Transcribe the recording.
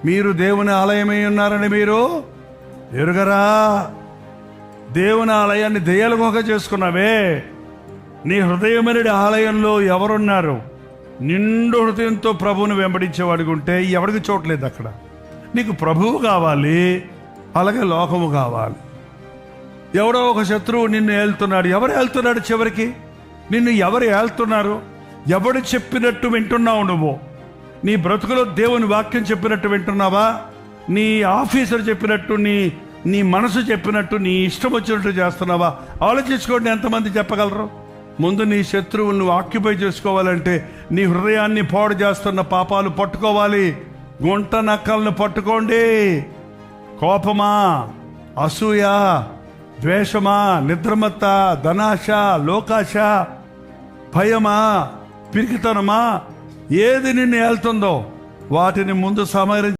మీరు దేవుని ఆలయమై ఉన్నారని మీరు ఎరుగరా? దేవుని ఆలయాన్ని దెయ్యాలుగా చేసుకున్నావే. నీ హృదయమనే ఆలయంలో ఎవరున్నారు? నిండు హృదయంతో ప్రభువుని వెంబడించేవాడికి ఉంటే ఎవరికి చోట్లేదు అక్కడ. నీకు ప్రభువు కావాలి, అలాగే లోకము కావాలి. ఎవడో ఒక శత్రువు నిన్ను ఏళ్తున్నాడు. ఎవరు ఏళ్తున్నాడు? చివరికి నిన్ను ఎవరు ఏళ్తున్నారు? ఎవడు చెప్పినట్టు వింటున్నావు నువ్వు? నీ బ్రతుకులో దేవుని వాక్యం చెప్పినట్టు వింటున్నావా? నీ ఆఫీసర్ చెప్పినట్టు, నీ మనసు చెప్పినట్టు, నీ ఇష్టం వచ్చినట్టు చేస్తున్నావా? ఆలోచించుకోండి, ఎంతమంది చెప్పగలరు? ముందు నీ శత్రువులను ఆక్యుపై చేసుకోవాలంటే నీ హృదయాన్ని పాడు చేస్తున్న పాపాలు పట్టుకోవాలి. గుంట నక్కలను పట్టుకోండి. కోపమా, అసూయ, ద్వేషమా, నిద్రమత్త, ధనాశ, లోకాశ, భయమా, పిరికితనమా, ఏది నిన్ను ఏళ్తుందో వాటిని ముందు సమరించి